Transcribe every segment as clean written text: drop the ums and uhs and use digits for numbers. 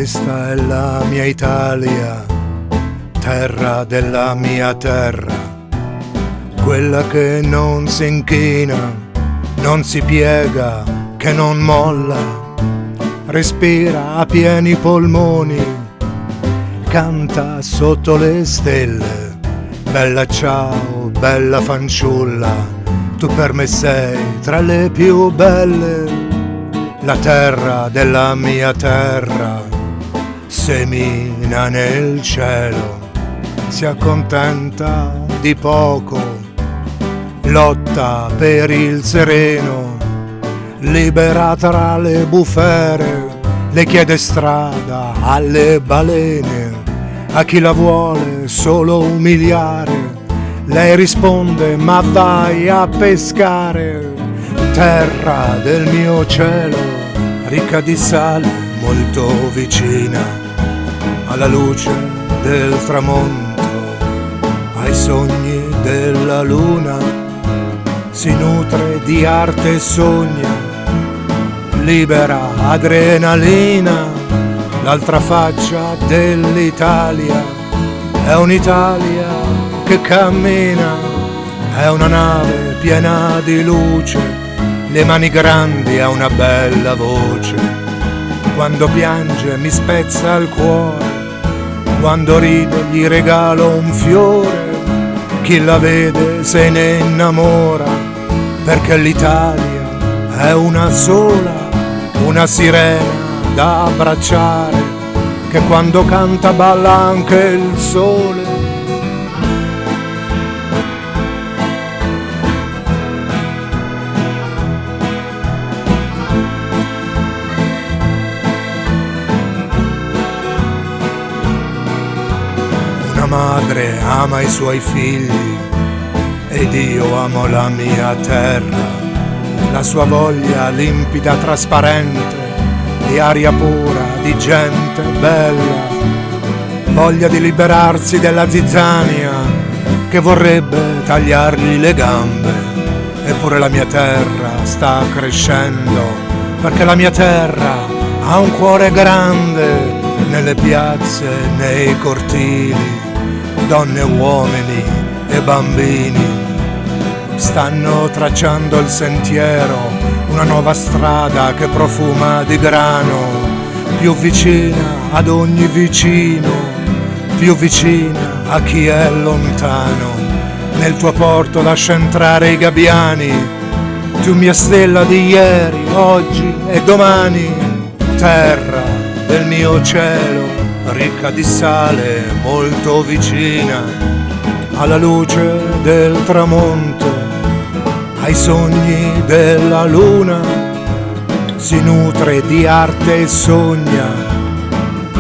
Questa è la mia Italia, terra della mia terra, quella che non si inchina, non si piega, che non molla, respira a pieni polmoni, canta sotto le stelle. Bella ciao, bella fanciulla, tu per me sei tra le più belle. La terra della mia terra semina nel cielo, si accontenta di poco, lotta per il sereno, libera tra le bufere, le chiede strada alle balene, a chi la vuole solo umiliare, lei risponde ma vai a pescare. Terra del mio cielo, ricca di sale, molto vicina alla luce del tramonto, ai sogni della luna, si nutre di arte e sogna, libera adrenalina, l'altra faccia dell'Italia, è un'Italia che cammina, è una nave piena di luce, le mani grandi, ha una bella voce, quando piange mi spezza il cuore, quando ride gli regalo un fiore, chi la vede se ne innamora, perché l'Italia è una sola, una sirena da abbracciare, che quando canta balla anche il sole. Madre ama i suoi figli ed io amo la mia terra, la sua voglia limpida, trasparente, di aria pura, di gente bella, voglia di liberarsi della zizzania che vorrebbe tagliargli le gambe. Eppure la mia terra sta crescendo, perché la mia terra ha un cuore grande, nelle piazze, nei cortili, donne e uomini e bambini stanno tracciando il sentiero, una nuova strada che profuma di grano, più vicina ad ogni vicino, più vicina a chi è lontano. Nel tuo porto lascia entrare i gabbiani, tu mia stella di ieri, oggi e domani. Terra del mio cielo, ricca di sale, molto vicina alla luce del tramonto, ai sogni della luna, si nutre di arte e sogna,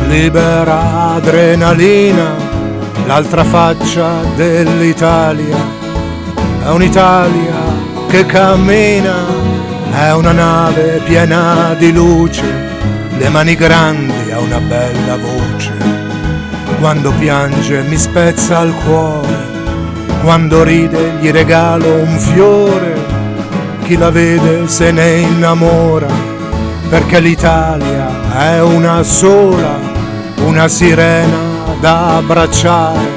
libera adrenalina, l'altra faccia dell'Italia, è un'Italia che cammina, è una nave piena di luce, le mani grandi, ha una bella voce, quando piange mi spezza il cuore, quando ride gli regalo un fiore, chi la vede se ne innamora, perché l'Italia è una sola, una sirena da abbracciare,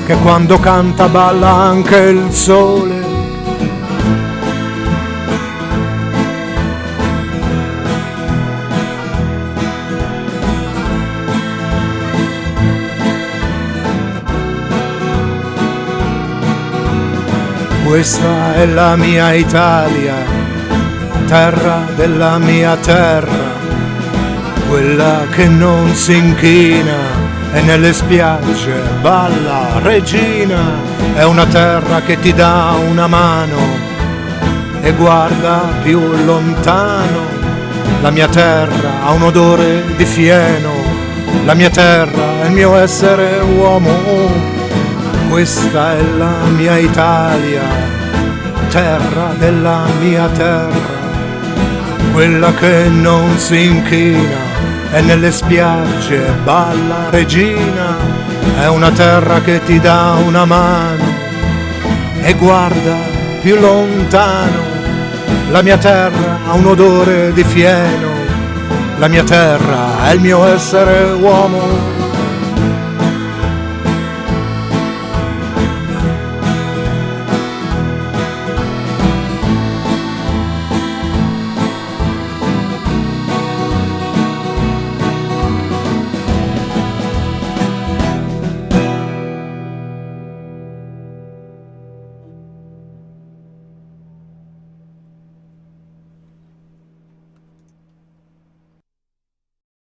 che quando canta balla anche il sole. Questa è la mia Italia, terra della mia terra, quella che non si inchina e nelle spiagge balla regina, è una terra che ti dà una mano e guarda più lontano. La mia terra ha un odore di fieno, la mia terra è il mio essere uomo. Questa è la mia Italia, terra della mia terra, quella che non si inchina e nelle spiagge balla regina, è una terra che ti dà una mano e guarda più lontano. La mia terra ha un odore di fieno, la mia terra è il mio essere uomo.